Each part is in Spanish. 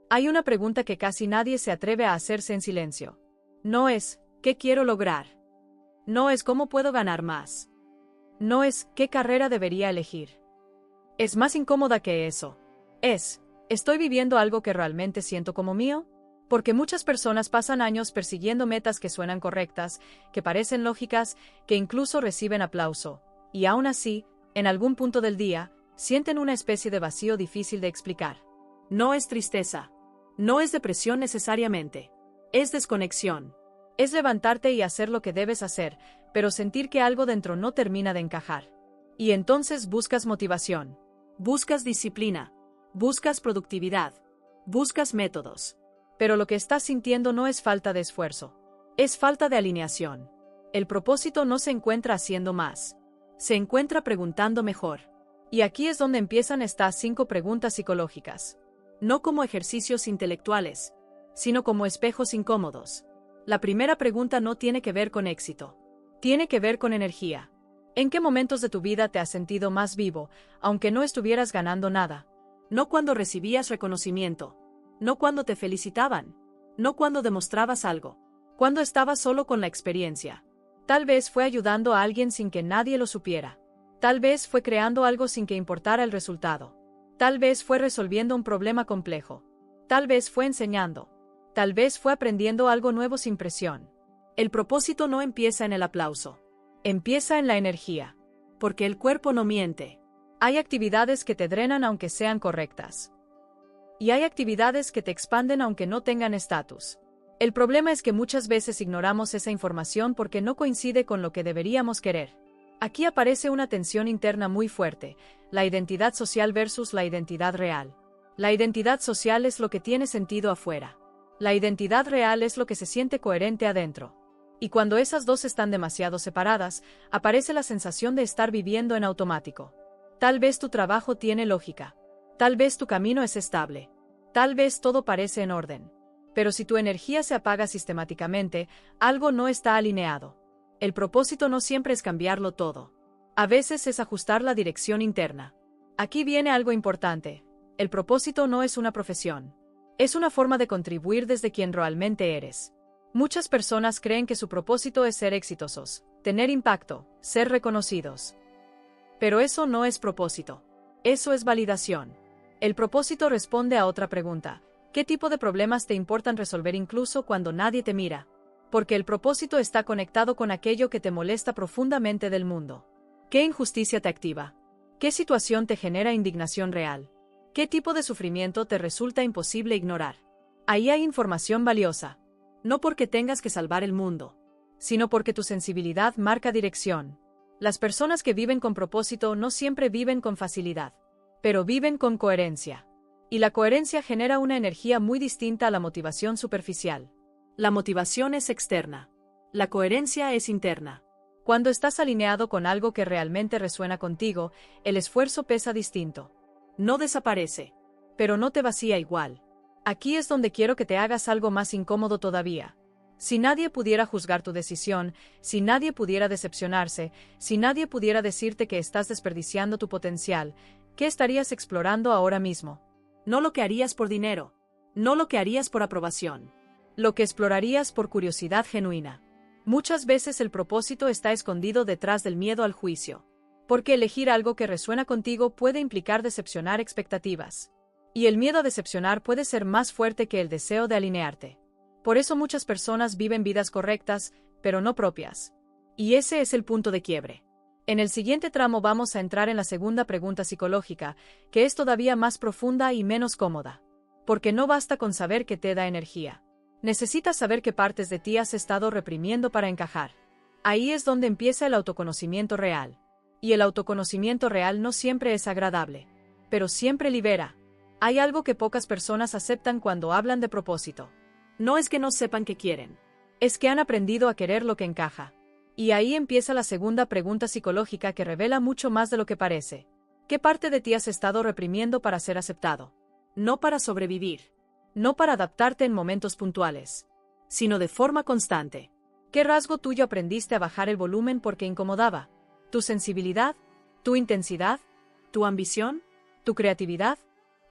Hay una pregunta que casi nadie se atreve a hacerse en silencio. No es, ¿qué quiero lograr? No es, ¿cómo puedo ganar más? No es, ¿qué carrera debería elegir? Es más incómoda que eso. Es, ¿estoy viviendo algo que realmente siento como mío? Porque muchas personas pasan años persiguiendo metas que suenan correctas, que parecen lógicas, que incluso reciben aplauso, y aún así, en algún punto del día, sienten una especie de vacío difícil de explicar. No es tristeza. No es depresión necesariamente. Es desconexión. Es levantarte y hacer lo que debes hacer, pero sentir que algo dentro no termina de encajar. Y entonces buscas motivación. Buscas disciplina. Buscas productividad. Buscas métodos. Pero lo que estás sintiendo no es falta de esfuerzo. Es falta de alineación. El propósito no se encuentra haciendo más. Se encuentra preguntando mejor. Y aquí es donde empiezan estas 5 preguntas psicológicas. No como ejercicios intelectuales, sino como espejos incómodos. La primera pregunta no tiene que ver con éxito. Tiene que ver con energía. ¿En qué momentos de tu vida te has sentido más vivo, aunque no estuvieras ganando nada? No cuando recibías reconocimiento. No cuando te felicitaban. No cuando demostrabas algo. Cuando estabas solo con la experiencia. Tal vez fue ayudando a alguien sin que nadie lo supiera. Tal vez fue creando algo sin que importara el resultado. Tal vez fue resolviendo un problema complejo. Tal vez fue enseñando. Tal vez fue aprendiendo algo nuevo sin presión. El propósito no empieza en el aplauso. Empieza en la energía. Porque el cuerpo no miente. Hay actividades que te drenan aunque sean correctas. Y hay actividades que te expanden aunque no tengan estatus. El problema es que muchas veces ignoramos esa información porque no coincide con lo que deberíamos querer. Aquí aparece una tensión interna muy fuerte, la identidad social versus la identidad real. La identidad social es lo que tiene sentido afuera. La identidad real es lo que se siente coherente adentro. Y cuando esas dos están demasiado separadas, aparece la sensación de estar viviendo en automático. Tal vez tu trabajo tiene lógica. Tal vez tu camino es estable. Tal vez todo parece en orden. Pero si tu energía se apaga sistemáticamente, algo no está alineado. El propósito no siempre es cambiarlo todo. A veces es ajustar la dirección interna. Aquí viene algo importante. El propósito no es una profesión. Es una forma de contribuir desde quien realmente eres. Muchas personas creen que su propósito es ser exitosos, tener impacto, ser reconocidos. Pero eso no es propósito. Eso es validación. El propósito responde a otra pregunta. ¿Qué tipo de problemas te importan resolver incluso cuando nadie te mira? Porque el propósito está conectado con aquello que te molesta profundamente del mundo. ¿Qué injusticia te activa? ¿Qué situación te genera indignación real? ¿Qué tipo de sufrimiento te resulta imposible ignorar? Ahí hay información valiosa. No porque tengas que salvar el mundo, sino porque tu sensibilidad marca dirección. Las personas que viven con propósito no siempre viven con facilidad, pero viven con coherencia. Y la coherencia genera una energía muy distinta a la motivación superficial. La motivación es externa. La coherencia es interna. Cuando estás alineado con algo que realmente resuena contigo, el esfuerzo pesa distinto. No desaparece, pero no te vacía igual. Aquí es donde quiero que te hagas algo más incómodo todavía. Si nadie pudiera juzgar tu decisión, si nadie pudiera decepcionarse, si nadie pudiera decirte que estás desperdiciando tu potencial, ¿qué estarías explorando ahora mismo? No lo que harías por dinero, no lo que harías por aprobación, lo que explorarías por curiosidad genuina. Muchas veces el propósito está escondido detrás del miedo al juicio, porque elegir algo que resuena contigo puede implicar decepcionar expectativas. Y el miedo a decepcionar puede ser más fuerte que el deseo de alinearte. Por eso muchas personas viven vidas correctas, pero no propias. Y ese es el punto de quiebre. En el siguiente tramo vamos a entrar en la segunda pregunta psicológica, que es todavía más profunda y menos cómoda. Porque no basta con saber que te da energía. Necesitas saber qué partes de ti has estado reprimiendo para encajar. Ahí es donde empieza el autoconocimiento real. Y el autoconocimiento real no siempre es agradable, pero siempre libera. Hay algo que pocas personas aceptan cuando hablan de propósito. No es que no sepan qué quieren. Es que han aprendido a querer lo que encaja. Y ahí empieza la segunda pregunta psicológica que revela mucho más de lo que parece. ¿Qué parte de ti has estado reprimiendo para ser aceptado? No para sobrevivir. No para adaptarte en momentos puntuales, sino de forma constante. ¿Qué rasgo tuyo aprendiste a bajar el volumen porque incomodaba? ¿Tu sensibilidad? ¿Tu intensidad? ¿Tu ambición? ¿Tu creatividad?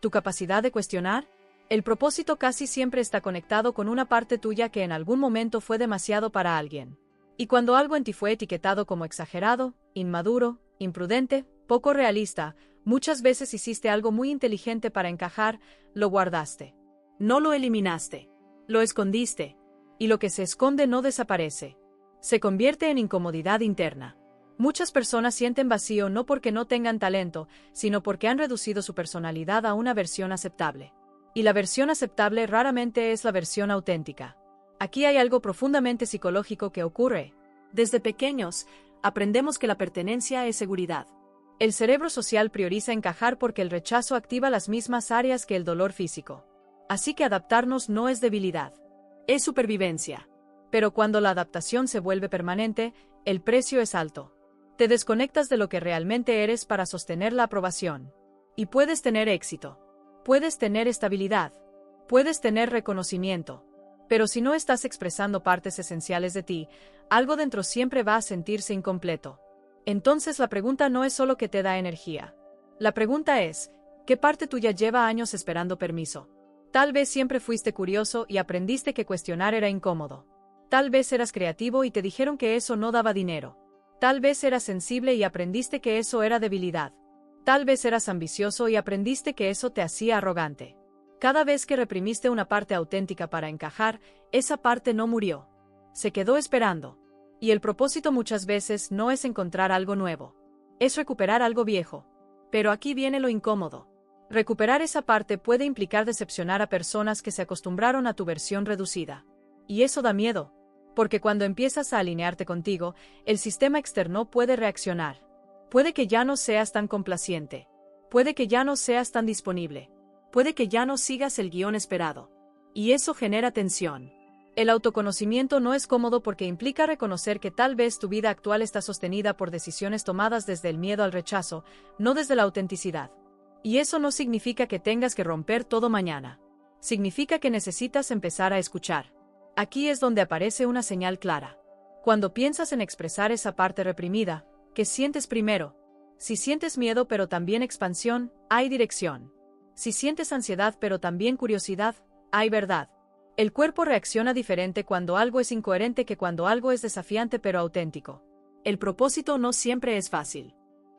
¿Tu capacidad de cuestionar? El propósito casi siempre está conectado con una parte tuya que en algún momento fue demasiado para alguien. Y cuando algo en ti fue etiquetado como exagerado, inmaduro, imprudente, poco realista, muchas veces hiciste algo muy inteligente para encajar, lo guardaste. No lo eliminaste. Lo escondiste. Y lo que se esconde no desaparece. Se convierte en incomodidad interna. Muchas personas sienten vacío no porque no tengan talento, sino porque han reducido su personalidad a una versión aceptable. Y la versión aceptable raramente es la versión auténtica. Aquí hay algo profundamente psicológico que ocurre. Desde pequeños, aprendemos que la pertenencia es seguridad. El cerebro social prioriza encajar porque el rechazo activa las mismas áreas que el dolor físico. Así que adaptarnos no es debilidad, es supervivencia. Pero cuando la adaptación se vuelve permanente, el precio es alto. Te desconectas de lo que realmente eres para sostener la aprobación. Y puedes tener éxito. Puedes tener estabilidad. Puedes tener reconocimiento. Pero si no estás expresando partes esenciales de ti, algo dentro siempre va a sentirse incompleto. Entonces la pregunta no es solo qué te da energía. La pregunta es, ¿qué parte tuya lleva años esperando permiso? Tal vez siempre fuiste curioso y aprendiste que cuestionar era incómodo. Tal vez eras creativo y te dijeron que eso no daba dinero. Tal vez eras sensible y aprendiste que eso era debilidad. Tal vez eras ambicioso y aprendiste que eso te hacía arrogante. Cada vez que reprimiste una parte auténtica para encajar, esa parte no murió. Se quedó esperando. Y el propósito muchas veces no es encontrar algo nuevo. Es recuperar algo viejo. Pero aquí viene lo incómodo. Recuperar esa parte puede implicar decepcionar a personas que se acostumbraron a tu versión reducida. Y eso da miedo. Porque cuando empiezas a alinearte contigo, el sistema externo puede reaccionar. Puede que ya no seas tan complaciente. Puede que ya no seas tan disponible. Puede que ya no sigas el guión esperado. Y eso genera tensión. El autoconocimiento no es cómodo porque implica reconocer que tal vez tu vida actual está sostenida por decisiones tomadas desde el miedo al rechazo, no desde la autenticidad. Y eso no significa que tengas que romper todo mañana. Significa que necesitas empezar a escuchar. Aquí es donde aparece una señal clara. Cuando piensas en expresar esa parte reprimida, ¿qué sientes primero? Si sientes miedo pero también expansión, hay dirección. Si sientes ansiedad pero también curiosidad, hay verdad. El cuerpo reacciona diferente cuando algo es incoherente que cuando algo es desafiante pero auténtico. El propósito no siempre es fácil.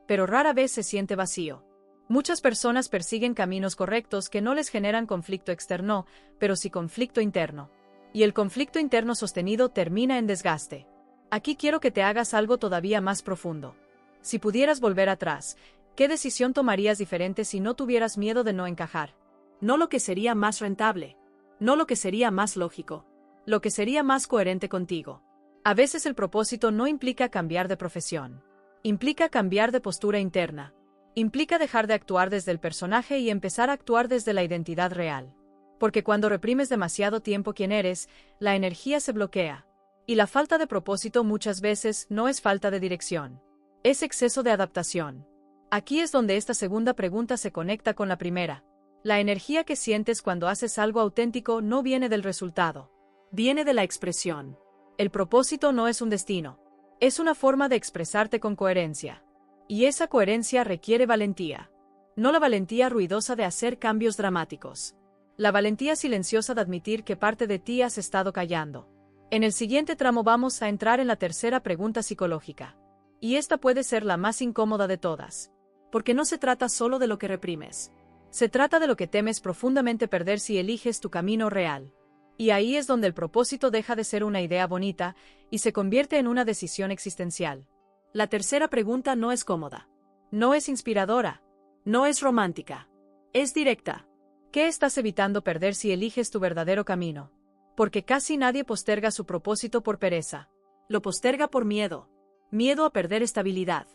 Pero rara vez se siente vacío. Muchas personas persiguen caminos correctos que no les generan conflicto externo, pero sí conflicto interno. Y el conflicto interno sostenido termina en desgaste. Aquí quiero que te hagas algo todavía más profundo. Si pudieras volver atrás, ¿qué decisión tomarías diferente si no tuvieras miedo de no encajar? No lo que sería más rentable. No lo que sería más lógico. Lo que sería más coherente contigo. A veces el propósito no implica cambiar de profesión. Implica cambiar de postura interna. Implica dejar de actuar desde el personaje y empezar a actuar desde la identidad real. Porque cuando reprimes demasiado tiempo quién eres, la energía se bloquea. Y la falta de propósito muchas veces no es falta de dirección. Es exceso de adaptación. Aquí es donde esta segunda pregunta se conecta con la primera. La energía que sientes cuando haces algo auténtico no viene del resultado. Viene de la expresión. El propósito no es un destino. Es una forma de expresarte con coherencia. Y esa coherencia requiere valentía. No la valentía ruidosa de hacer cambios dramáticos. La valentía silenciosa de admitir que parte de ti has estado callando. En el siguiente tramo vamos a entrar en la tercera pregunta psicológica. Y esta puede ser la más incómoda de todas. Porque no se trata solo de lo que reprimes. Se trata de lo que temes profundamente perder si eliges tu camino real. Y ahí es donde el propósito deja de ser una idea bonita y se convierte en una decisión existencial. La tercera pregunta no es cómoda. No es inspiradora. No es romántica. Es directa. ¿Qué estás evitando perder si eliges tu verdadero camino? Porque casi nadie posterga su propósito por pereza. Lo posterga por miedo. Miedo a perder estabilidad.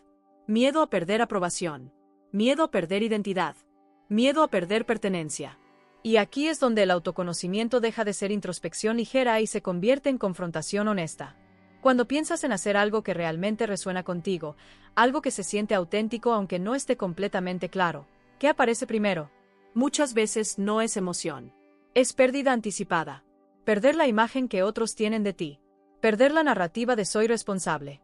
Miedo a perder aprobación. Miedo a perder identidad. Miedo a perder pertenencia. Y aquí es donde el autoconocimiento deja de ser introspección ligera y se convierte en confrontación honesta. Cuando piensas en hacer algo que realmente resuena contigo, algo que se siente auténtico aunque no esté completamente claro, ¿qué aparece primero? Muchas veces no es emoción. Es pérdida anticipada. Perder la imagen que otros tienen de ti. Perder la narrativa de soy responsable.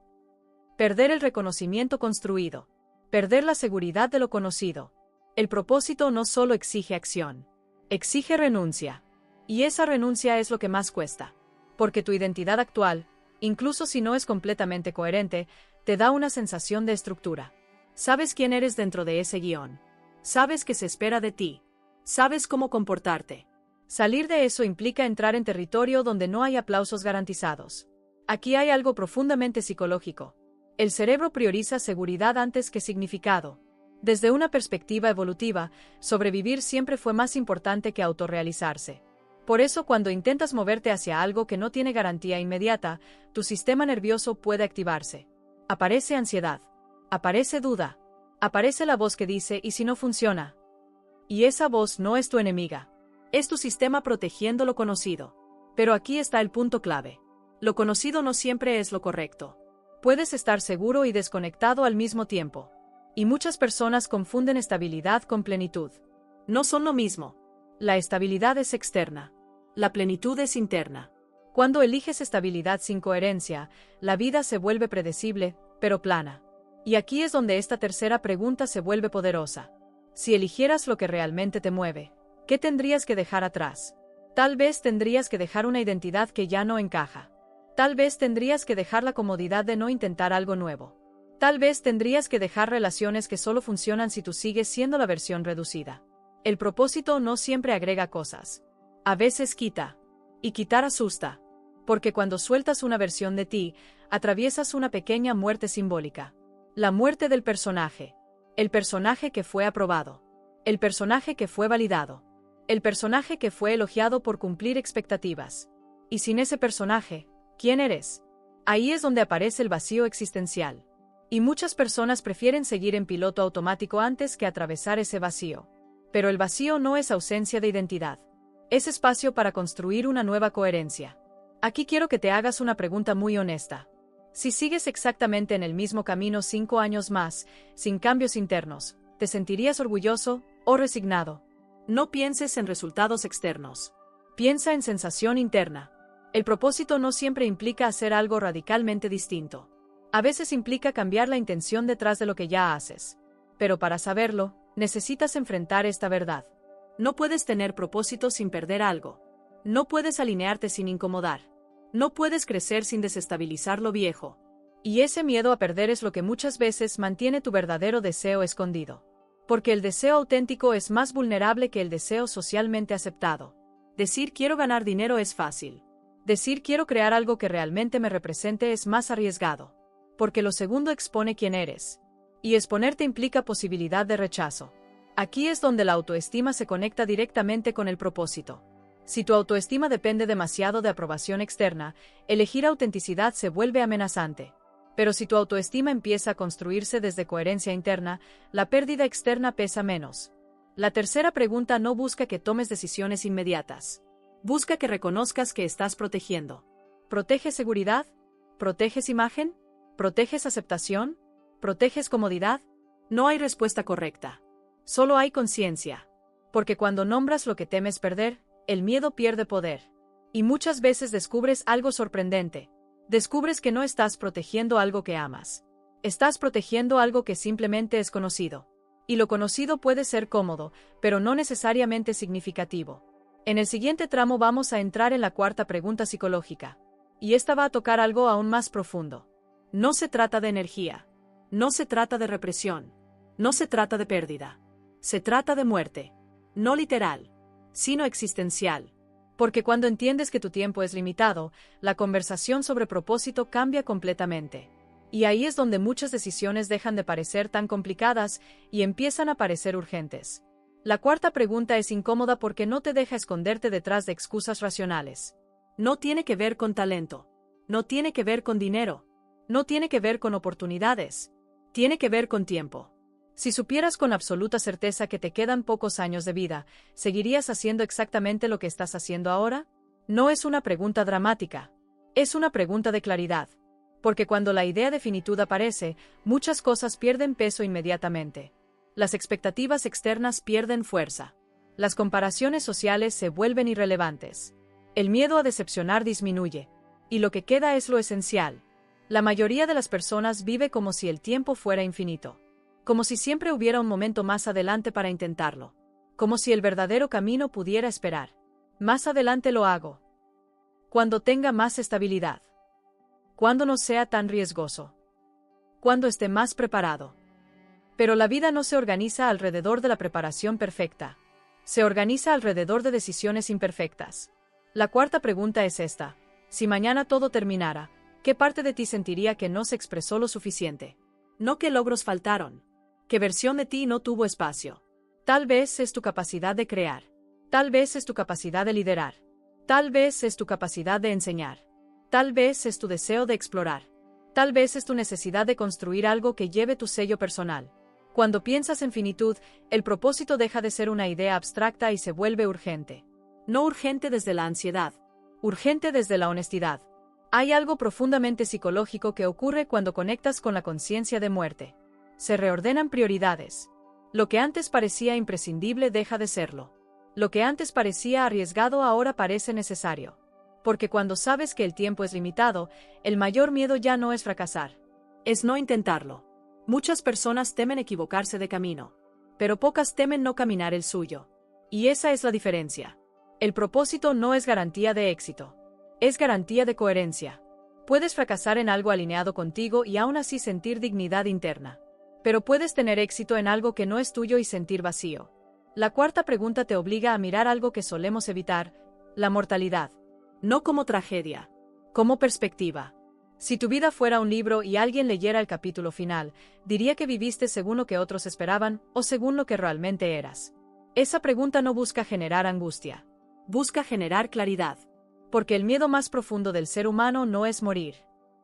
Perder el reconocimiento construido. Perder la seguridad de lo conocido. El propósito no solo exige acción. Exige renuncia. Y esa renuncia es lo que más cuesta. Porque tu identidad actual, incluso si no es completamente coherente, te da una sensación de estructura. Sabes quién eres dentro de ese guión. Sabes qué se espera de ti. Sabes cómo comportarte. Salir de eso implica entrar en territorio donde no hay aplausos garantizados. Aquí hay algo profundamente psicológico. El cerebro prioriza seguridad antes que significado. Desde una perspectiva evolutiva, sobrevivir siempre fue más importante que autorrealizarse. Por eso, cuando intentas moverte hacia algo que no tiene garantía inmediata, tu sistema nervioso puede activarse. Aparece ansiedad. Aparece duda. Aparece la voz que dice, ¿y si no funciona? Y esa voz no es tu enemiga. Es tu sistema protegiendo lo conocido. Pero aquí está el punto clave. Lo conocido no siempre es lo correcto. Puedes estar seguro y desconectado al mismo tiempo. Y muchas personas confunden estabilidad con plenitud. No son lo mismo. La estabilidad es externa. La plenitud es interna. Cuando eliges estabilidad sin coherencia, la vida se vuelve predecible, pero plana. Y aquí es donde esta tercera pregunta se vuelve poderosa. Si eligieras lo que realmente te mueve, ¿qué tendrías que dejar atrás? Tal vez tendrías que dejar una identidad que ya no encaja. Tal vez tendrías que dejar la comodidad de no intentar algo nuevo. Tal vez tendrías que dejar relaciones que solo funcionan si tú sigues siendo la versión reducida. El propósito no siempre agrega cosas. A veces quita. Y quitar asusta. Porque cuando sueltas una versión de ti, atraviesas una pequeña muerte simbólica. La muerte del personaje. El personaje que fue aprobado. El personaje que fue validado. El personaje que fue elogiado por cumplir expectativas. Y sin ese personaje, ¿quién eres? Ahí es donde aparece el vacío existencial. Y muchas personas prefieren seguir en piloto automático antes que atravesar ese vacío. Pero el vacío no es ausencia de identidad. Es espacio para construir una nueva coherencia. Aquí quiero que te hagas una pregunta muy honesta. Si sigues exactamente en el mismo camino 5 años más, sin cambios internos, ¿te sentirías orgulloso o resignado? No pienses en resultados externos. Piensa en sensación interna. El propósito no siempre implica hacer algo radicalmente distinto. A veces implica cambiar la intención detrás de lo que ya haces. Pero para saberlo, necesitas enfrentar esta verdad. No puedes tener propósito sin perder algo. No puedes alinearte sin incomodar. No puedes crecer sin desestabilizar lo viejo. Y ese miedo a perder es lo que muchas veces mantiene tu verdadero deseo escondido. Porque el deseo auténtico es más vulnerable que el deseo socialmente aceptado. Decir quiero ganar dinero es fácil. Decir quiero crear algo que realmente me represente es más arriesgado. Porque lo segundo expone quién eres. Y exponerte implica posibilidad de rechazo. Aquí es donde la autoestima se conecta directamente con el propósito. Si tu autoestima depende demasiado de aprobación externa, elegir autenticidad se vuelve amenazante. Pero si tu autoestima empieza a construirse desde coherencia interna, la pérdida externa pesa menos. La tercera pregunta no busca que tomes decisiones inmediatas. Busca que reconozcas que estás protegiendo. ¿Proteges seguridad? ¿Proteges imagen? ¿Proteges aceptación? ¿Proteges comodidad? No hay respuesta correcta. Solo hay conciencia. Porque cuando nombras lo que temes perder, el miedo pierde poder. Y muchas veces descubres algo sorprendente. Descubres que no estás protegiendo algo que amas. Estás protegiendo algo que simplemente es conocido. Y lo conocido puede ser cómodo, pero no necesariamente significativo. En el siguiente tramo vamos a entrar en la cuarta pregunta psicológica. Y esta va a tocar algo aún más profundo. No se trata de energía. No se trata de represión. No se trata de pérdida. Se trata de muerte. No literal, sino existencial. Porque cuando entiendes que tu tiempo es limitado, la conversación sobre propósito cambia completamente. Y ahí es donde muchas decisiones dejan de parecer tan complicadas y empiezan a parecer urgentes. La cuarta pregunta es incómoda porque no te deja esconderte detrás de excusas racionales. No tiene que ver con talento. No tiene que ver con dinero. No tiene que ver con oportunidades. Tiene que ver con tiempo. Si supieras con absoluta certeza que te quedan pocos años de vida, ¿seguirías haciendo exactamente lo que estás haciendo ahora? No es una pregunta dramática. Es una pregunta de claridad. Porque cuando la idea de finitud aparece, muchas cosas pierden peso inmediatamente. Las expectativas externas pierden fuerza. Las comparaciones sociales se vuelven irrelevantes. El miedo a decepcionar disminuye. Y lo que queda es lo esencial. La mayoría de las personas vive como si el tiempo fuera infinito. Como si siempre hubiera un momento más adelante para intentarlo. como si el verdadero camino pudiera esperar. Más adelante lo hago. Cuando tenga más estabilidad. Cuando no sea tan riesgoso. Cuando esté más preparado. Pero la vida no se organiza alrededor de la preparación perfecta. Se organiza alrededor de decisiones imperfectas. La cuarta pregunta es esta. Si mañana todo terminara, ¿qué parte de ti sentiría que no se expresó lo suficiente? No qué logros faltaron. ¿Qué versión de ti no tuvo espacio? Tal vez es tu capacidad de crear. Tal vez es tu capacidad de liderar. Tal vez es tu capacidad de enseñar. Tal vez es tu deseo de explorar. Tal vez es tu necesidad de construir algo que lleve tu sello personal. Cuando piensas en finitud, el propósito deja de ser una idea abstracta y se vuelve urgente. No urgente desde la ansiedad. Urgente desde la honestidad. Hay algo profundamente psicológico que ocurre cuando conectas con la conciencia de muerte. Se reordenan prioridades. Lo que antes parecía imprescindible deja de serlo. Lo que antes parecía arriesgado ahora parece necesario. Porque cuando sabes que el tiempo es limitado, el mayor miedo ya no es fracasar. Es no intentarlo. Muchas personas temen equivocarse de camino. Pero pocas temen no caminar el suyo. Y esa es la diferencia. El propósito no es garantía de éxito. Es garantía de coherencia. Puedes fracasar en algo alineado contigo y aún así sentir dignidad interna. Pero puedes tener éxito en algo que no es tuyo y sentir vacío. La cuarta pregunta te obliga a mirar algo que solemos evitar, la mortalidad. No como tragedia, como perspectiva. Si tu vida fuera un libro y alguien leyera el capítulo final, diría que viviste según lo que otros esperaban o según lo que realmente eras. Esa pregunta no busca generar angustia. Busca generar claridad. Porque el miedo más profundo del ser humano no es morir.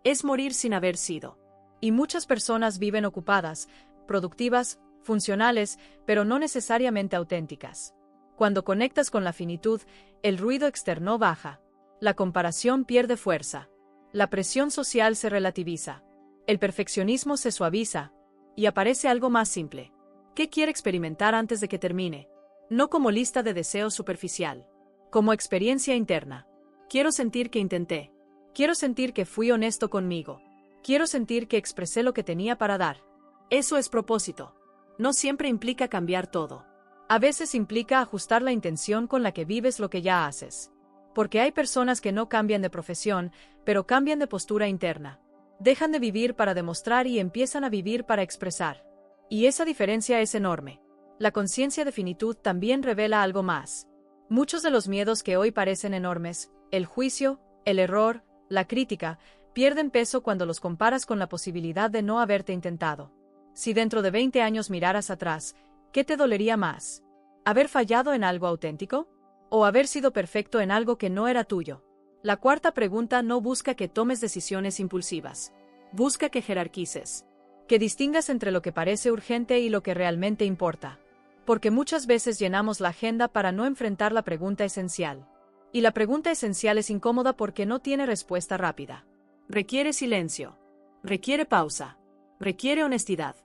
Es morir sin haber sido. Y muchas personas viven ocupadas, productivas, funcionales, pero no necesariamente auténticas. Cuando conectas con la finitud, el ruido externo baja. La comparación pierde fuerza. La presión social se relativiza. El perfeccionismo se suaviza. Y aparece algo más simple. ¿Qué quiere experimentar antes de que termine? No como lista de deseos superficial. Como experiencia interna. Quiero sentir que intenté. Quiero sentir que fui honesto conmigo. Quiero sentir que expresé lo que tenía para dar. Eso es propósito. No siempre implica cambiar todo. A veces implica ajustar la intención con la que vives lo que ya haces. Porque hay personas que no cambian de profesión, pero cambian de postura interna. Dejan de vivir para demostrar y empiezan a vivir para expresar. Y esa diferencia es enorme. La conciencia de finitud también revela algo más. Muchos de los miedos que hoy parecen enormes, el juicio, el error, la crítica, pierden peso cuando los comparas con la posibilidad de no haberte intentado. Si dentro de 20 años miraras atrás, ¿qué te dolería más? ¿Haber fallado en algo auténtico? ¿O haber sido perfecto en algo que no era tuyo? La cuarta pregunta no busca que tomes decisiones impulsivas. Busca que jerarquices. Que distingas entre lo que parece urgente y lo que realmente importa. Porque muchas veces llenamos la agenda para no enfrentar la pregunta esencial. Y la pregunta esencial es incómoda porque no tiene respuesta rápida. Requiere silencio. Requiere pausa. Requiere honestidad.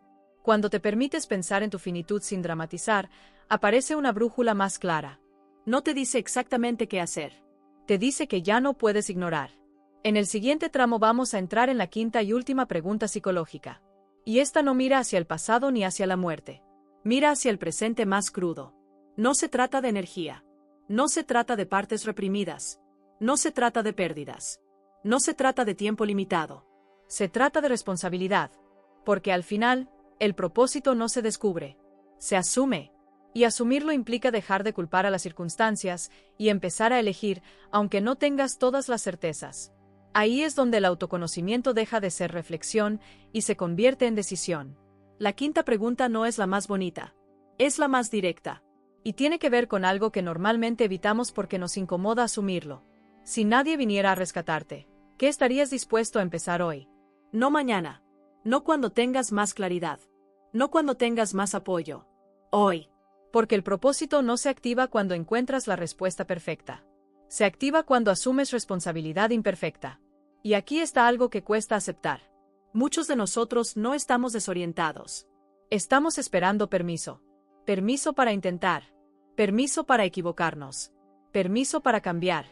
Cuando te permites pensar en tu finitud sin dramatizar, aparece una brújula más clara. No te dice exactamente qué hacer. Te dice que ya no puedes ignorar. En el siguiente tramo vamos a entrar en la quinta y última pregunta psicológica. Y esta no mira hacia el pasado ni hacia la muerte. Mira hacia el presente más crudo. No se trata de energía. No se trata de partes reprimidas. No se trata de pérdidas. No se trata de tiempo limitado. Se trata de responsabilidad. Porque al final, el propósito no se descubre. Se asume. Y asumirlo implica dejar de culpar a las circunstancias y empezar a elegir, aunque no tengas todas las certezas. Ahí es donde el autoconocimiento deja de ser reflexión y se convierte en decisión. La quinta pregunta no es la más bonita. Es la más directa. Y tiene que ver con algo que normalmente evitamos porque nos incomoda asumirlo. Si nadie viniera a rescatarte, ¿qué estarías dispuesto a empezar hoy? No mañana. No cuando tengas más claridad. No cuando tengas más apoyo. Hoy. Porque el propósito no se activa cuando encuentras la respuesta perfecta. Se activa cuando asumes responsabilidad imperfecta. Y aquí está algo que cuesta aceptar. Muchos de nosotros no estamos desorientados. Estamos esperando permiso. Permiso para intentar. Permiso para equivocarnos. Permiso para cambiar.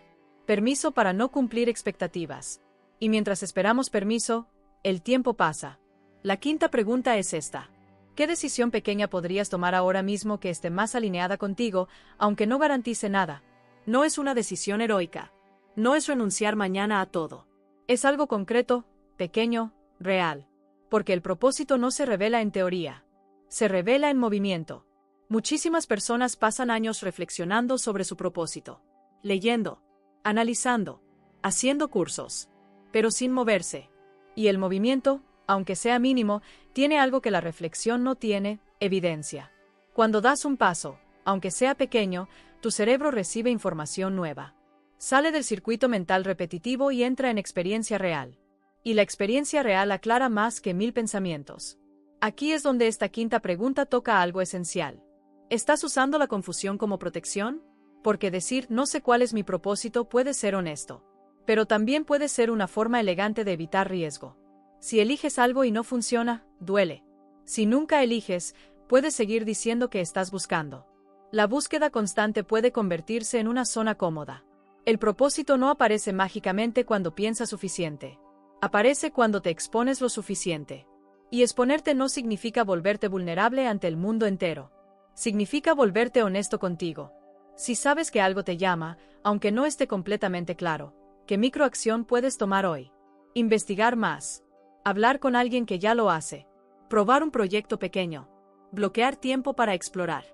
Permiso para no cumplir expectativas. Y mientras esperamos permiso, el tiempo pasa. La quinta pregunta es esta. ¿Qué decisión pequeña podrías tomar ahora mismo que esté más alineada contigo, aunque no garantice nada? No es una decisión heroica. No es renunciar mañana a todo. Es algo concreto, pequeño, real. Porque el propósito no se revela en teoría. Se revela en movimiento. Muchísimas personas pasan años reflexionando sobre su propósito. Leyendo, analizando, haciendo cursos. Pero sin moverse. Y el movimiento, aunque sea mínimo, tiene algo que la reflexión no tiene: evidencia. Cuando das un paso, aunque sea pequeño, tu cerebro recibe información nueva. Sale del circuito mental repetitivo y entra en experiencia real. Y la experiencia real aclara más que 1000 pensamientos. Aquí es donde esta quinta pregunta toca algo esencial. ¿Estás usando la confusión como protección? Porque decir "no sé cuál es mi propósito" puede ser honesto. Pero también puede ser una forma elegante de evitar riesgo. Si eliges algo y no funciona, duele. Si nunca eliges, puedes seguir diciendo que estás buscando. La búsqueda constante puede convertirse en una zona cómoda. El propósito no aparece mágicamente cuando piensas suficiente. Aparece cuando te expones lo suficiente. Y exponerte no significa volverte vulnerable ante el mundo entero. Significa volverte honesto contigo. Si sabes que algo te llama, aunque no esté completamente claro, ¿qué microacción puedes tomar hoy? Investigar más. Hablar con alguien que ya lo hace. Probar un proyecto pequeño. Bloquear tiempo para explorar.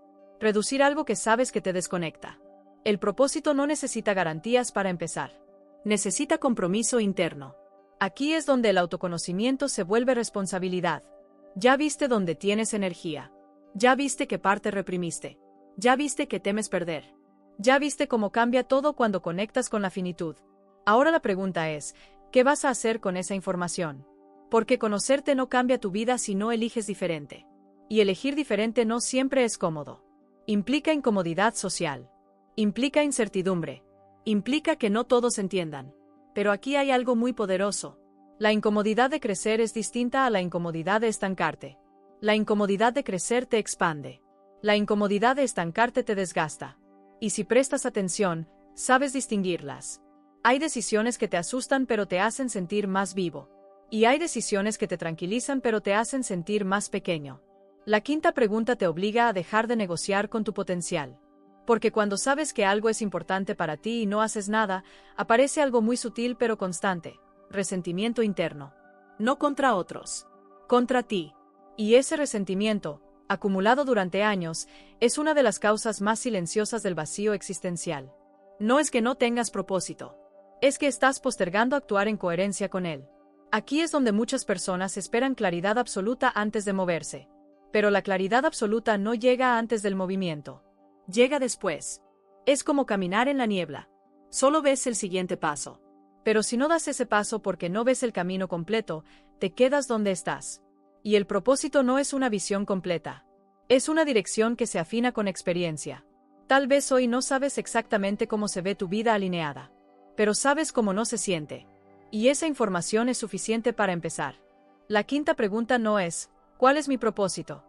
Reducir algo que sabes que te desconecta. El propósito no necesita garantías para empezar. Necesita compromiso interno. Aquí es donde el autoconocimiento se vuelve responsabilidad. Ya viste dónde tienes energía. Ya viste qué parte reprimiste. Ya viste que temes perder. Ya viste cómo cambia todo cuando conectas con la finitud. Ahora la pregunta es, ¿qué vas a hacer con esa información? Porque conocerte no cambia tu vida si no eliges diferente. Y elegir diferente no siempre es cómodo. Implica incomodidad social. Implica incertidumbre. Implica que no todos entiendan. Pero aquí hay algo muy poderoso. La incomodidad de crecer es distinta a la incomodidad de estancarte. La incomodidad de crecer te expande. La incomodidad de estancarte te desgasta. Y si prestas atención, sabes distinguirlas. Hay decisiones que te asustan pero te hacen sentir más vivo. Y hay decisiones que te tranquilizan pero te hacen sentir más pequeño. La quinta pregunta te obliga a dejar de negociar con tu potencial. Porque cuando sabes que algo es importante para ti y no haces nada, aparece algo muy sutil pero constante: resentimiento interno. No contra otros. Contra ti. Y ese resentimiento, acumulado durante años, es una de las causas más silenciosas del vacío existencial. No es que no tengas propósito. Es que estás postergando actuar en coherencia con él. Aquí es donde muchas personas esperan claridad absoluta antes de moverse. Pero la claridad absoluta no llega antes del movimiento. Llega después. Es como caminar en la niebla. Solo ves el siguiente paso. Pero si no das ese paso porque no ves el camino completo, te quedas donde estás. Y el propósito no es una visión completa. Es una dirección que se afina con experiencia. Tal vez hoy no sabes exactamente cómo se ve tu vida alineada. Pero sabes cómo no se siente. Y esa información es suficiente para empezar. La quinta pregunta no es, ¿cuál es mi propósito?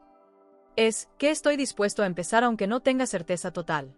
Es, ¿qué estoy dispuesto a empezar aunque no tenga certeza total?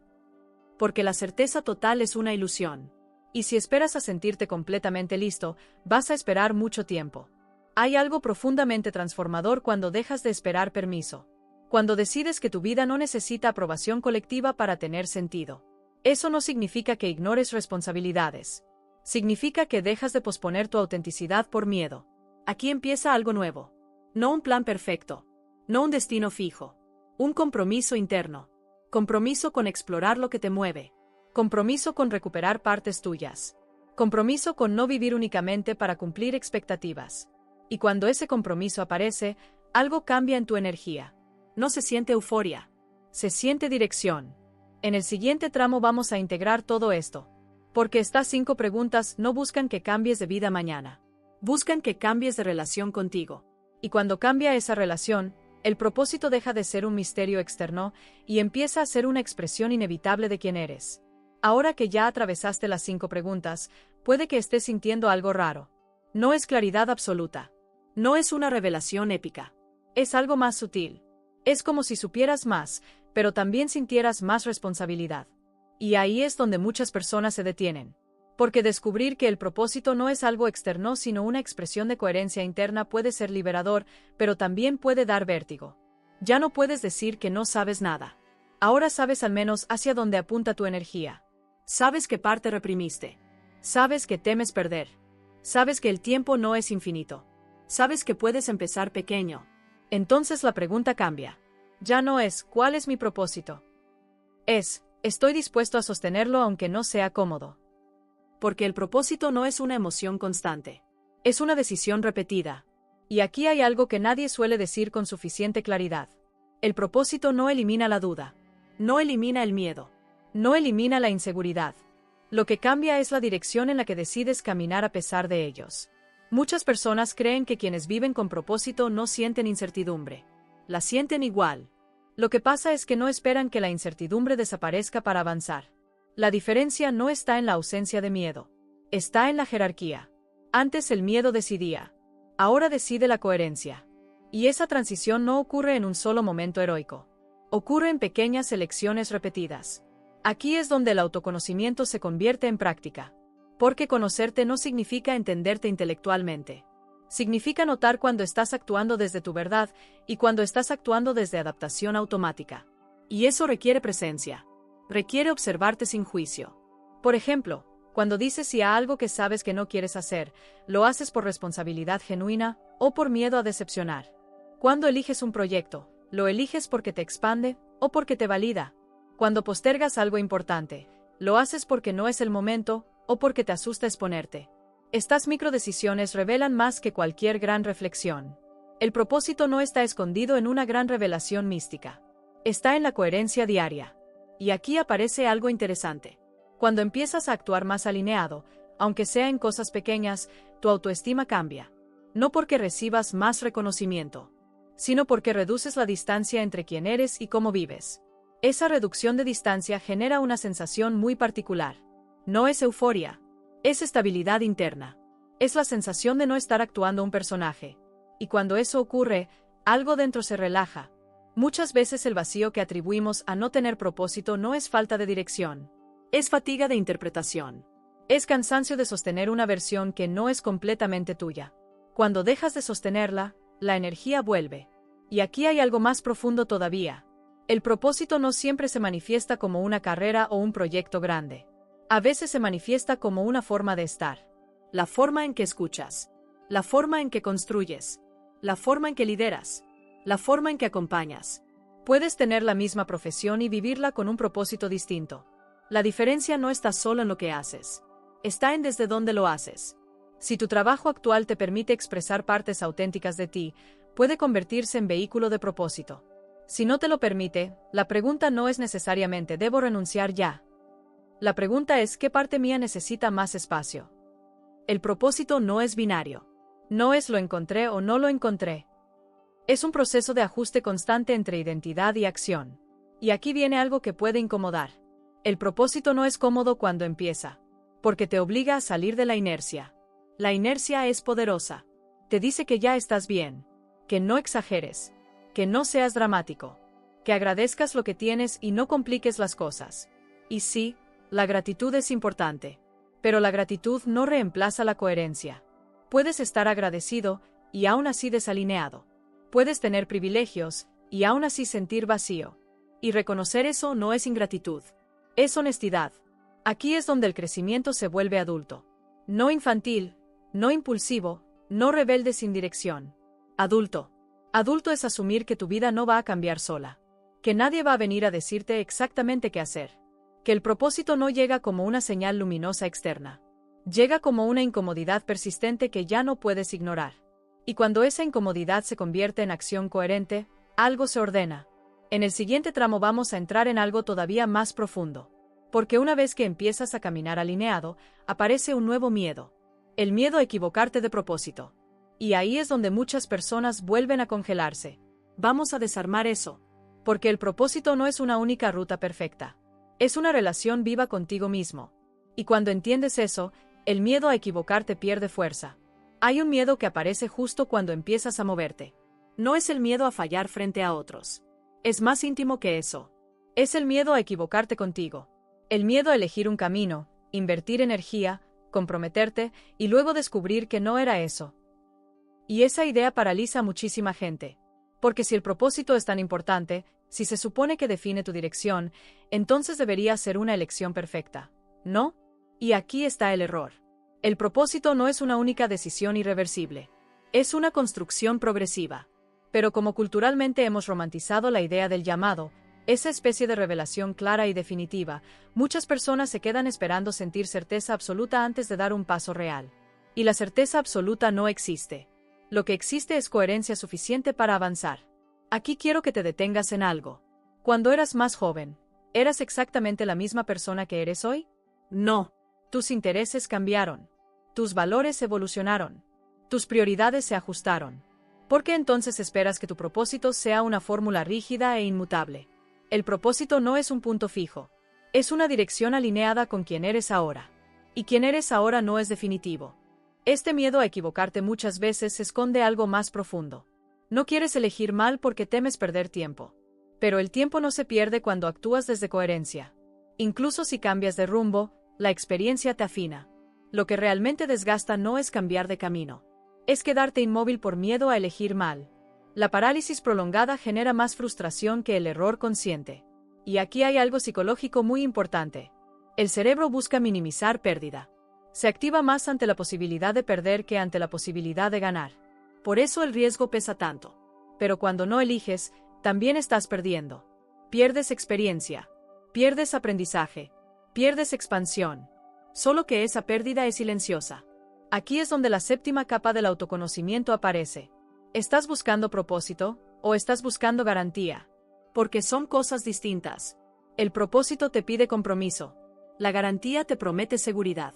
Porque la certeza total es una ilusión. Y si esperas a sentirte completamente listo, vas a esperar mucho tiempo. Hay algo profundamente transformador cuando dejas de esperar permiso. Cuando decides que tu vida no necesita aprobación colectiva para tener sentido. Eso no significa que ignores responsabilidades. Significa que dejas de posponer tu autenticidad por miedo. Aquí empieza algo nuevo. No un plan perfecto. No un destino fijo. Un compromiso interno. Compromiso con explorar lo que te mueve. Compromiso con recuperar partes tuyas. Compromiso con no vivir únicamente para cumplir expectativas. Y cuando ese compromiso aparece, algo cambia en tu energía. No se siente euforia. Se siente dirección. En el siguiente tramo vamos a integrar todo esto. Porque estas 5 preguntas no buscan que cambies de vida mañana. Buscan que cambies de relación contigo. Y cuando cambia esa relación, el propósito deja de ser un misterio externo y empieza a ser una expresión inevitable de quién eres. Ahora que ya atravesaste las 5 preguntas, puede que estés sintiendo algo raro. No es claridad absoluta. No es una revelación épica. Es algo más sutil. Es como si supieras más, pero también sintieras más responsabilidad. Y ahí es donde muchas personas se detienen. Porque descubrir que el propósito no es algo externo sino una expresión de coherencia interna puede ser liberador, pero también puede dar vértigo. Ya no puedes decir que no sabes nada. Ahora sabes al menos hacia dónde apunta tu energía. Sabes qué parte reprimiste. Sabes que temes perder. Sabes que el tiempo no es infinito. Sabes que puedes empezar pequeño. Entonces la pregunta cambia. Ya no es ¿cuál es mi propósito? Es ¿estoy dispuesto a sostenerlo aunque no sea cómodo? Porque el propósito no es una emoción constante. Es una decisión repetida. Y aquí hay algo que nadie suele decir con suficiente claridad. El propósito no elimina la duda. No elimina el miedo. No elimina la inseguridad. Lo que cambia es la dirección en la que decides caminar a pesar de ellos. Muchas personas creen que quienes viven con propósito no sienten incertidumbre. La sienten igual. Lo que pasa es que no esperan que la incertidumbre desaparezca para avanzar. La diferencia no está en la ausencia de miedo. Está en la jerarquía. Antes el miedo decidía. Ahora decide la coherencia. Y esa transición no ocurre en un solo momento heroico. Ocurre en pequeñas elecciones repetidas. Aquí es donde el autoconocimiento se convierte en práctica. Porque conocerte no significa entenderte intelectualmente. Significa notar cuando estás actuando desde tu verdad y cuando estás actuando desde adaptación automática. Y eso requiere presencia. Requiere observarte sin juicio. Por ejemplo, cuando dices sí a algo que sabes que no quieres hacer, ¿lo haces por responsabilidad genuina o por miedo a decepcionar? Cuando eliges un proyecto, ¿lo eliges porque te expande o porque te valida? Cuando postergas algo importante, ¿lo haces porque no es el momento o porque te asusta exponerte? Estas microdecisiones revelan más que cualquier gran reflexión. El propósito no está escondido en una gran revelación mística. Está en la coherencia diaria. Y aquí aparece algo interesante. Cuando empiezas a actuar más alineado, aunque sea en cosas pequeñas, tu autoestima cambia. No porque recibas más reconocimiento, sino porque reduces la distancia entre quién eres y cómo vives. Esa reducción de distancia genera una sensación muy particular. No es euforia, es estabilidad interna. Es la sensación de no estar actuando un personaje. Y cuando eso ocurre, algo dentro se relaja. Muchas veces el vacío que atribuimos a no tener propósito no es falta de dirección. Es fatiga de interpretación. Es cansancio de sostener una versión que no es completamente tuya. Cuando dejas de sostenerla, la energía vuelve. Y aquí hay algo más profundo todavía. El propósito no siempre se manifiesta como una carrera o un proyecto grande. A veces se manifiesta como una forma de estar. La forma en que escuchas. La forma en que construyes. La forma en que lideras. La forma en que acompañas. Puedes tener la misma profesión y vivirla con un propósito distinto. La diferencia no está solo en lo que haces. Está en desde dónde lo haces. Si tu trabajo actual te permite expresar partes auténticas de ti, puede convertirse en vehículo de propósito. Si no te lo permite, la pregunta no es necesariamente ¿debo renunciar ya? La pregunta es ¿qué parte mía necesita más espacio? El propósito no es binario. No es lo encontré o no lo encontré. Es un proceso de ajuste constante entre identidad y acción. Y aquí viene algo que puede incomodar. El propósito no es cómodo cuando empieza, porque te obliga a salir de la inercia. La inercia es poderosa. Te dice que ya estás bien, que no exageres, que no seas dramático, que agradezcas lo que tienes y no compliques las cosas. Y sí, la gratitud es importante, pero la gratitud no reemplaza la coherencia. Puedes estar agradecido y aún así desalineado. Puedes tener privilegios y aún así sentir vacío. Y reconocer eso no es ingratitud. Es honestidad. Aquí es donde el crecimiento se vuelve adulto. No infantil, no impulsivo, no rebelde sin dirección. Adulto. Adulto es asumir que tu vida no va a cambiar sola. Que nadie va a venir a decirte exactamente qué hacer. Que el propósito no llega como una señal luminosa externa. Llega como una incomodidad persistente que ya no puedes ignorar. Y cuando esa incomodidad se convierte en acción coherente, algo se ordena. En el siguiente tramo vamos a entrar en algo todavía más profundo. Porque una vez que empiezas a caminar alineado, aparece un nuevo miedo. El miedo a equivocarte de propósito. Y ahí es donde muchas personas vuelven a congelarse. Vamos a desarmar eso. Porque el propósito no es una única ruta perfecta. Es una relación viva contigo mismo. Y cuando entiendes eso, el miedo a equivocarte pierde fuerza. Hay un miedo que aparece justo cuando empiezas a moverte. No es el miedo a fallar frente a otros. Es más íntimo que eso. Es el miedo a equivocarte contigo. El miedo a elegir un camino, invertir energía, comprometerte y luego descubrir que no era eso. Y esa idea paraliza a muchísima gente. Porque si el propósito es tan importante, si se supone que define tu dirección, entonces debería ser una elección perfecta, ¿no? Y aquí está el error. El propósito no es una única decisión irreversible. Es una construcción progresiva. Pero como culturalmente hemos romantizado la idea del llamado, esa especie de revelación clara y definitiva, muchas personas se quedan esperando sentir certeza absoluta antes de dar un paso real. Y la certeza absoluta no existe. Lo que existe es coherencia suficiente para avanzar. Aquí quiero que te detengas en algo. Cuando eras más joven, ¿eras exactamente la misma persona que eres hoy? No. Tus intereses cambiaron. Tus valores evolucionaron. Tus prioridades se ajustaron. ¿Por qué entonces esperas que tu propósito sea una fórmula rígida e inmutable? El propósito no es un punto fijo. Es una dirección alineada con quien eres ahora. Y quien eres ahora no es definitivo. Este miedo a equivocarte muchas veces esconde algo más profundo. No quieres elegir mal porque temes perder tiempo. Pero el tiempo no se pierde cuando actúas desde coherencia. Incluso si cambias de rumbo, la experiencia te afina. Lo que realmente desgasta no es cambiar de camino. Es quedarte inmóvil por miedo a elegir mal. La parálisis prolongada genera más frustración que el error consciente. Y aquí hay algo psicológico muy importante. El cerebro busca minimizar pérdida. Se activa más ante la posibilidad de perder que ante la posibilidad de ganar. Por eso el riesgo pesa tanto. Pero cuando no eliges, también estás perdiendo. Pierdes experiencia. Pierdes aprendizaje. Pierdes expansión. Solo que esa pérdida es silenciosa. Aquí es donde la séptima capa del autoconocimiento aparece. ¿Estás buscando propósito o estás buscando garantía? Porque son cosas distintas. El propósito te pide compromiso. La garantía te promete seguridad.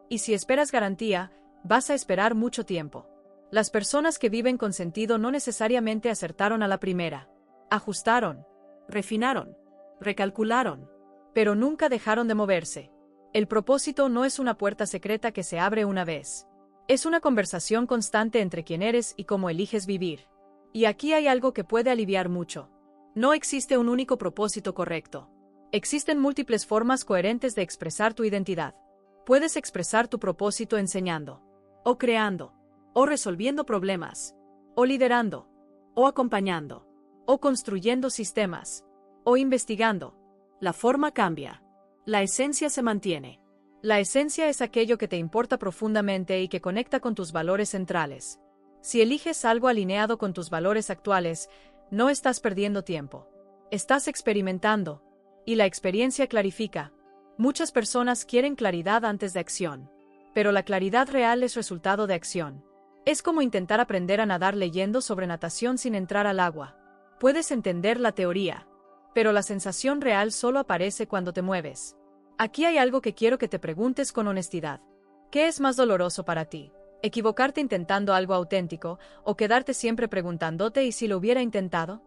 Y si esperas garantía, vas a esperar mucho tiempo. Las personas que viven con sentido no necesariamente acertaron a la primera. Ajustaron, refinaron, recalcularon, pero nunca dejaron de moverse. El propósito no es una puerta secreta que se abre una vez. Es una conversación constante entre quién eres y cómo eliges vivir. Y aquí hay algo que puede aliviar mucho. No existe un único propósito correcto. Existen múltiples formas coherentes de expresar tu identidad. Puedes expresar tu propósito enseñando, o creando, o resolviendo problemas, o liderando, o acompañando, o construyendo sistemas, o investigando. La forma cambia. La esencia se mantiene. La esencia es aquello que te importa profundamente y que conecta con tus valores centrales. Si eliges algo alineado con tus valores actuales, no estás perdiendo tiempo. Estás experimentando. Y la experiencia clarifica. Muchas personas quieren claridad antes de acción. Pero la claridad real es resultado de acción. Es como intentar aprender a nadar leyendo sobre natación sin entrar al agua. Puedes entender la teoría, pero la sensación real solo aparece cuando te mueves. Aquí hay algo que quiero que te preguntes con honestidad. ¿Qué es más doloroso para ti? ¿Equivocarte intentando algo auténtico o quedarte siempre preguntándote ¿y si lo hubiera intentado?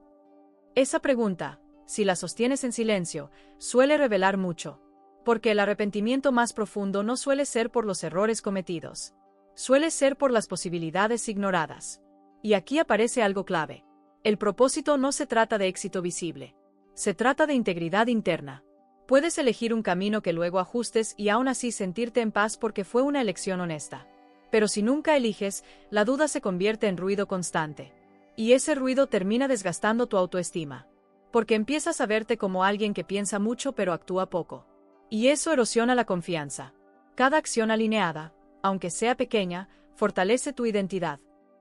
Esa pregunta, si la sostienes en silencio, suele revelar mucho. Porque el arrepentimiento más profundo no suele ser por los errores cometidos. Suele ser por las posibilidades ignoradas. Y aquí aparece algo clave. El propósito no se trata de éxito visible. Se trata de integridad interna. Puedes elegir un camino que luego ajustes y aún así sentirte en paz porque fue una elección honesta. Pero si nunca eliges, la duda se convierte en ruido constante. Y ese ruido termina desgastando tu autoestima. Porque empiezas a verte como alguien que piensa mucho pero actúa poco. Y eso erosiona la confianza. Cada acción alineada, aunque sea pequeña, fortalece tu identidad.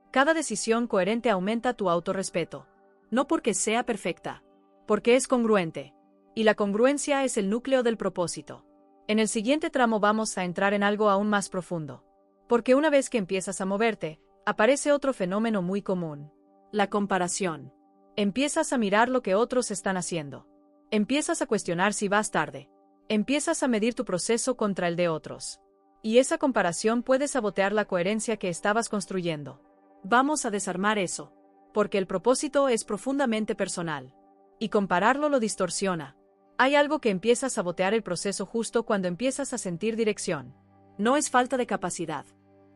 Cada decisión coherente aumenta tu autorrespeto. No porque sea perfecta, porque es congruente. Y la congruencia es el núcleo del propósito. En el siguiente tramo vamos a entrar en algo aún más profundo. Porque una vez que empiezas a moverte, aparece otro fenómeno muy común. La comparación. Empiezas a mirar lo que otros están haciendo. Empiezas a cuestionar si vas tarde. Empiezas a medir tu proceso contra el de otros. Y esa comparación puede sabotear la coherencia que estabas construyendo. Vamos a desarmar eso. Porque el propósito es profundamente personal. Y compararlo lo distorsiona. Hay algo que empieza a sabotear el proceso justo cuando empiezas a sentir dirección. No es falta de capacidad.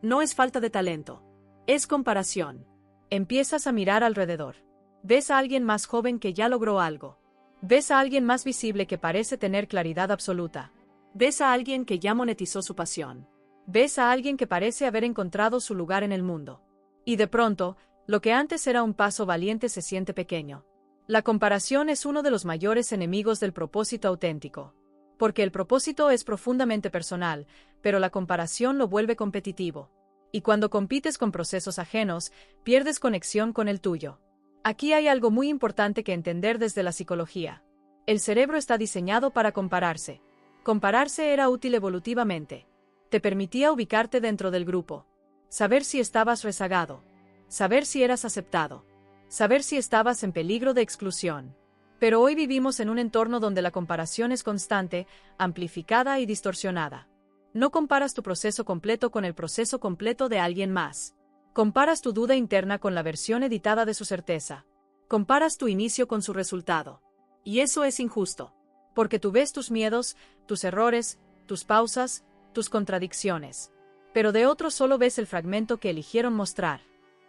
No es falta de talento. Es comparación. Empiezas a mirar alrededor. Ves a alguien más joven que ya logró algo. Ves a alguien más visible que parece tener claridad absoluta. Ves a alguien que ya monetizó su pasión. Ves a alguien que parece haber encontrado su lugar en el mundo. Y de pronto, Lo que antes era un paso valiente se siente pequeño. La comparación es uno de los mayores enemigos del propósito auténtico. Porque el propósito es profundamente personal, pero la comparación lo vuelve competitivo. Y cuando compites con procesos ajenos, pierdes conexión con el tuyo. Aquí hay algo muy importante que entender desde la psicología. El cerebro está diseñado para compararse. Compararse era útil evolutivamente. Te permitía ubicarte dentro del grupo. Saber si estabas rezagado. Saber si eras aceptado. Saber si estabas en peligro de exclusión. Pero hoy vivimos en un entorno donde la comparación es constante, amplificada y distorsionada. No comparas tu proceso completo con el proceso completo de alguien más. Comparas tu duda interna con la versión editada de su certeza. Comparas tu inicio con su resultado. Y eso es injusto. Porque tú ves tus miedos, tus errores, tus pausas, tus contradicciones. Pero de otros solo ves el fragmento que eligieron mostrar.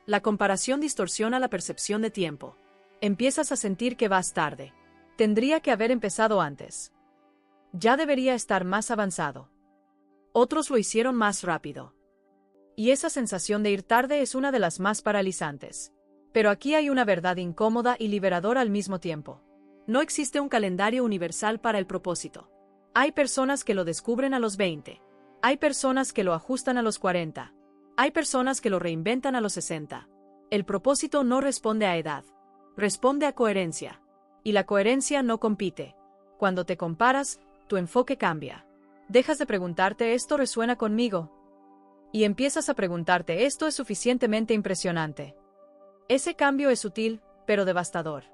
La comparación distorsiona la percepción de tiempo. Empiezas a sentir que vas tarde. Tendría que haber empezado antes. Ya debería estar más avanzado. Otros lo hicieron más rápido. Y esa sensación de ir tarde es una de las más paralizantes. Pero aquí hay una verdad incómoda y liberadora al mismo tiempo. No existe un calendario universal para el propósito. Hay personas que lo descubren a los 20. Hay personas que lo ajustan a los 40. Hay personas que lo reinventan a los 60. El propósito no responde a edad. Responde a coherencia. Y la coherencia no compite. Cuando te comparas, tu enfoque cambia. Dejas de preguntarte ¿esto resuena conmigo? Y empiezas a preguntarte ¿esto es suficientemente impresionante? Ese cambio es sutil, pero devastador.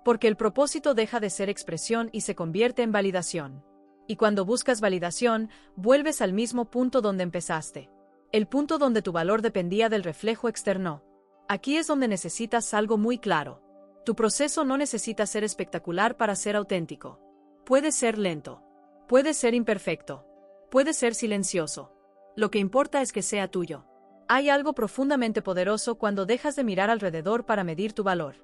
Porque el propósito deja de ser expresión y se convierte en validación. Y cuando buscas validación, vuelves al mismo punto donde empezaste. El punto donde tu valor dependía del reflejo externo. Aquí es donde necesitas algo muy claro. Tu proceso no necesita ser espectacular para ser auténtico. Puede ser lento. Puede ser imperfecto. Puede ser silencioso. Lo que importa es que sea tuyo. Hay algo profundamente poderoso cuando dejas de mirar alrededor para medir tu valor.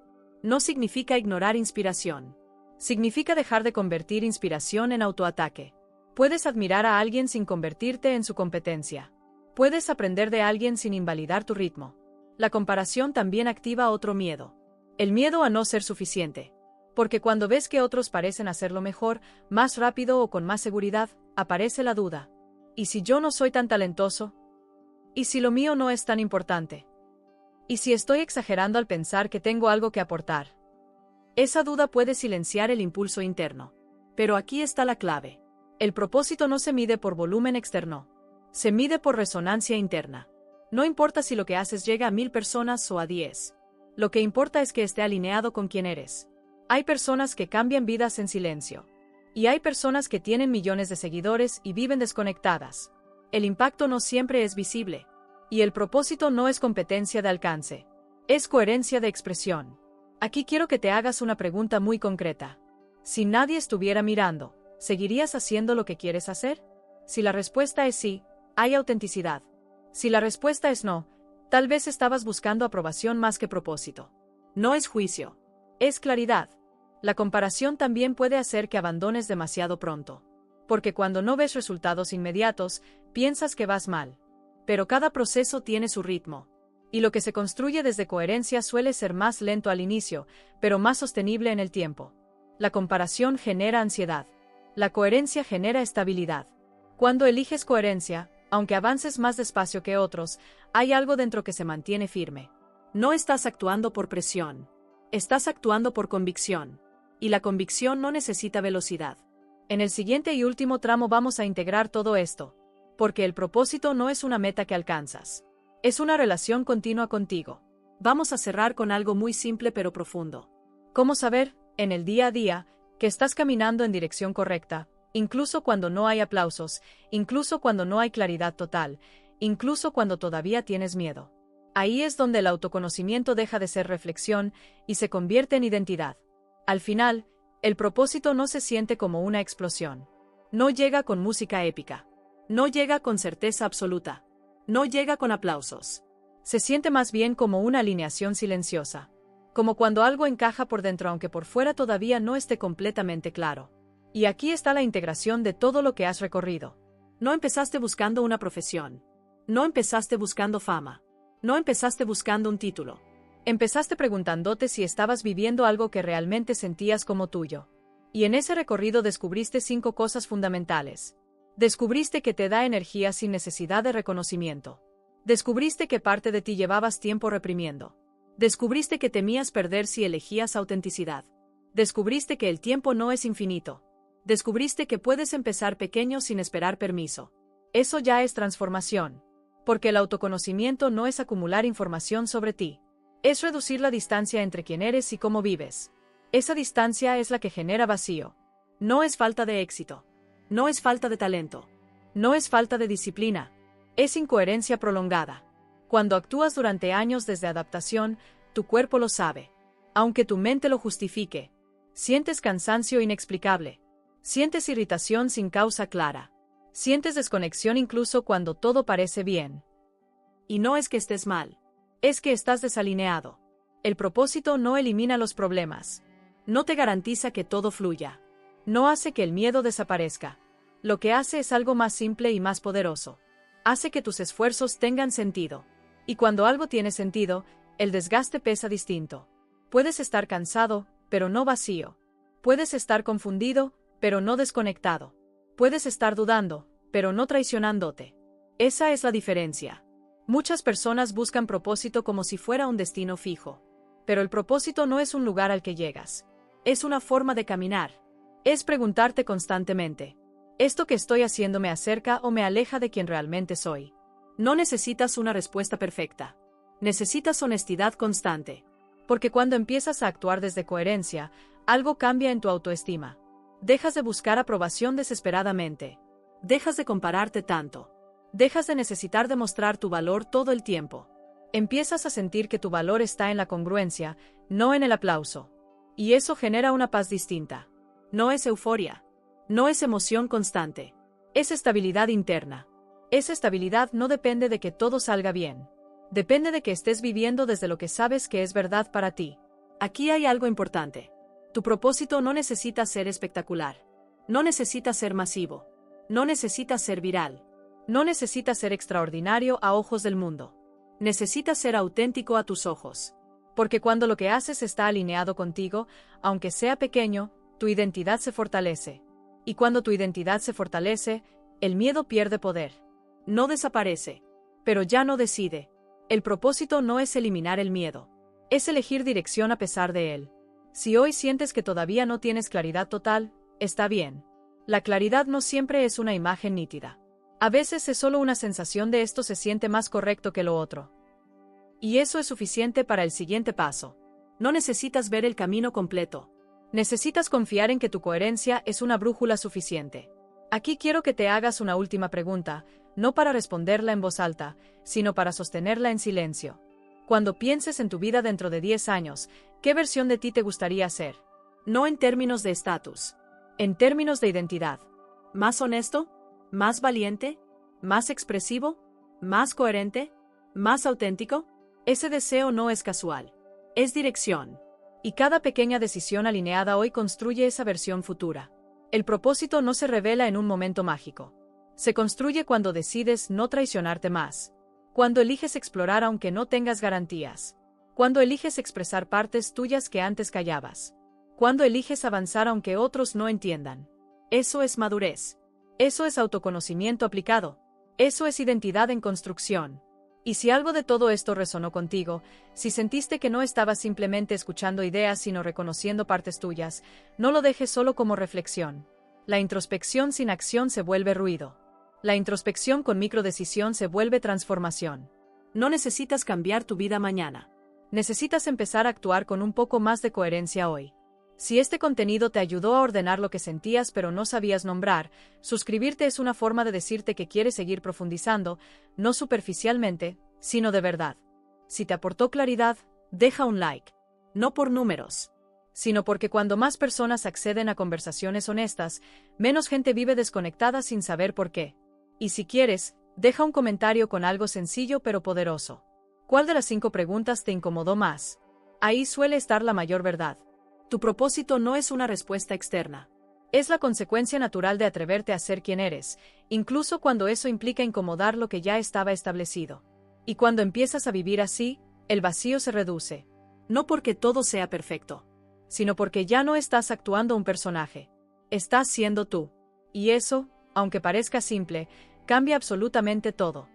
No significa ignorar inspiración. Significa dejar de convertir inspiración en autoataque. Puedes admirar a alguien sin convertirte en su competencia. Puedes aprender de alguien sin invalidar tu ritmo. La comparación también activa otro miedo. El miedo a no ser suficiente. Porque cuando ves que otros parecen hacerlo mejor, más rápido o con más seguridad, aparece la duda. ¿Y si yo no soy tan talentoso? ¿Y si lo mío no es tan importante? ¿Y si estoy exagerando al pensar que tengo algo que aportar? Esa duda puede silenciar el impulso interno. Pero aquí está la clave. El propósito no se mide por volumen externo. Se mide por resonancia interna. No importa si lo que haces llega a 1000 personas o a 10. Lo que importa es que esté alineado con quién eres. Hay personas que cambian vidas en silencio. Y hay personas que tienen millones de seguidores y viven desconectadas. El impacto no siempre es visible. Y el propósito no es competencia de alcance. Es coherencia de expresión. Aquí quiero que te hagas una pregunta muy concreta. Si nadie estuviera mirando, ¿seguirías haciendo lo que quieres hacer? Si la respuesta es sí, hay autenticidad. Si la respuesta es no, tal vez estabas buscando aprobación más que propósito. No es juicio. Es claridad. La comparación también puede hacer que abandones demasiado pronto. Porque cuando no ves resultados inmediatos, piensas que vas mal. Pero cada proceso tiene su ritmo. Y lo que se construye desde coherencia suele ser más lento al inicio, pero más sostenible en el tiempo. La comparación genera ansiedad. La coherencia genera estabilidad. Cuando eliges coherencia, aunque avances más despacio que otros, hay algo dentro que se mantiene firme. No estás actuando por presión. Estás actuando por convicción. Y la convicción no necesita velocidad. En el siguiente y último tramo vamos a integrar todo esto. Porque el propósito no es una meta que alcanzas. Es una relación continua contigo. Vamos a cerrar con algo muy simple pero profundo. ¿Cómo saber, en el día a día, que estás caminando en dirección correcta? Incluso cuando no hay aplausos, incluso cuando no hay claridad total, incluso cuando todavía tienes miedo. Ahí es donde el autoconocimiento deja de ser reflexión y se convierte en identidad. Al final, el propósito no se siente como una explosión. No llega con música épica. No llega con certeza absoluta. No llega con aplausos. Se siente más bien como una alineación silenciosa. Como cuando algo encaja por dentro aunque por fuera todavía no esté completamente claro. Y aquí está la integración de todo lo que has recorrido. No empezaste buscando una profesión. No empezaste buscando fama. No empezaste buscando un título. Empezaste preguntándote si estabas viviendo algo que realmente sentías como tuyo. Y en ese recorrido descubriste 5 cosas fundamentales. Descubriste que te da energía sin necesidad de reconocimiento. Descubriste que parte de ti llevabas tiempo reprimiendo. Descubriste que temías perder si elegías autenticidad. Descubriste que el tiempo no es infinito. Descubriste que puedes empezar pequeño sin esperar permiso. Eso ya es transformación. Porque el autoconocimiento no es acumular información sobre ti. Es reducir la distancia entre quién eres y cómo vives. Esa distancia es la que genera vacío. No es falta de éxito. No es falta de talento. No es falta de disciplina. Es incoherencia prolongada. Cuando actúas durante años desde adaptación, tu cuerpo lo sabe. Aunque tu mente lo justifique. Sientes cansancio inexplicable. Sientes irritación sin causa clara. Sientes desconexión incluso cuando todo parece bien. Y no es que estés mal. Es que estás desalineado. El propósito no elimina los problemas. No te garantiza que todo fluya. No hace que el miedo desaparezca. Lo que hace es algo más simple y más poderoso. Hace que tus esfuerzos tengan sentido. Y cuando algo tiene sentido, el desgaste pesa distinto. Puedes estar cansado, pero no vacío. Puedes estar confundido, pero no desconectado. Puedes estar dudando, pero no traicionándote. Esa es la diferencia. Muchas personas buscan propósito como si fuera un destino fijo. Pero el propósito no es un lugar al que llegas. Es una forma de caminar. Es preguntarte constantemente: ¿esto que estoy haciendo me acerca o me aleja de quien realmente soy? No necesitas una respuesta perfecta. Necesitas honestidad constante. Porque cuando empiezas a actuar desde coherencia, algo cambia en tu autoestima. Dejas de buscar aprobación desesperadamente. Dejas de compararte tanto. Dejas de necesitar demostrar tu valor todo el tiempo. Empiezas a sentir que tu valor está en la congruencia, no en el aplauso. Y eso genera una paz distinta. No es euforia. No es emoción constante. Es estabilidad interna. Esa estabilidad no depende de que todo salga bien. Depende de que estés viviendo desde lo que sabes que es verdad para ti. Aquí hay algo importante. Tu propósito no necesita ser espectacular. No necesita ser masivo. No necesita ser viral. No necesita ser extraordinario a ojos del mundo. Necesita ser auténtico a tus ojos. Porque cuando lo que haces está alineado contigo, aunque sea pequeño, tu identidad se fortalece. Y cuando tu identidad se fortalece, el miedo pierde poder. No desaparece, pero ya no decide. El propósito no es eliminar el miedo. Es elegir dirección a pesar de él. Si hoy sientes que todavía no tienes claridad total, está bien. La claridad no siempre es una imagen nítida. A veces es solo una sensación de esto se siente más correcto que lo otro. Y eso es suficiente para el siguiente paso. No necesitas ver el camino completo. Necesitas confiar en que tu coherencia es una brújula suficiente. Aquí quiero que te hagas una última pregunta, no para responderla en voz alta, sino para sostenerla en silencio. Cuando pienses en tu vida dentro de 10 años, ¿qué versión de ti te gustaría ser? No en términos de estatus, en términos de identidad. ¿Más honesto? ¿Más valiente? ¿Más expresivo? ¿Más coherente? ¿Más auténtico? Ese deseo no es casual. Es dirección. Y cada pequeña decisión alineada hoy construye esa versión futura. El propósito no se revela en un momento mágico. Se construye cuando decides no traicionarte más. Cuando eliges explorar aunque no tengas garantías. Cuando eliges expresar partes tuyas que antes callabas. Cuando eliges avanzar aunque otros no entiendan. Eso es madurez. Eso es autoconocimiento aplicado. Eso es identidad en construcción. Y si algo de todo esto resonó contigo, si sentiste que no estabas simplemente escuchando ideas sino reconociendo partes tuyas, no lo dejes solo como reflexión. La introspección sin acción se vuelve ruido. La introspección con microdecisión se vuelve transformación. No necesitas cambiar tu vida mañana. Necesitas empezar a actuar con un poco más de coherencia hoy. Si este contenido te ayudó a ordenar lo que sentías pero no sabías nombrar, suscribirte es una forma de decirte que quieres seguir profundizando, no superficialmente, sino de verdad. Si te aportó claridad, deja un like. No por números, sino porque cuando más personas acceden a conversaciones honestas, menos gente vive desconectada sin saber por qué. Y si quieres, deja un comentario con algo sencillo pero poderoso. ¿Cuál de las 5 preguntas te incomodó más? Ahí suele estar la mayor verdad. Tu propósito no es una respuesta externa. Es la consecuencia natural de atreverte a ser quien eres, incluso cuando eso implica incomodar lo que ya estaba establecido. Y cuando empiezas a vivir así, el vacío se reduce. No porque todo sea perfecto, sino porque ya no estás actuando un personaje. Estás siendo tú. Y eso, aunque parezca simple, cambia absolutamente todo.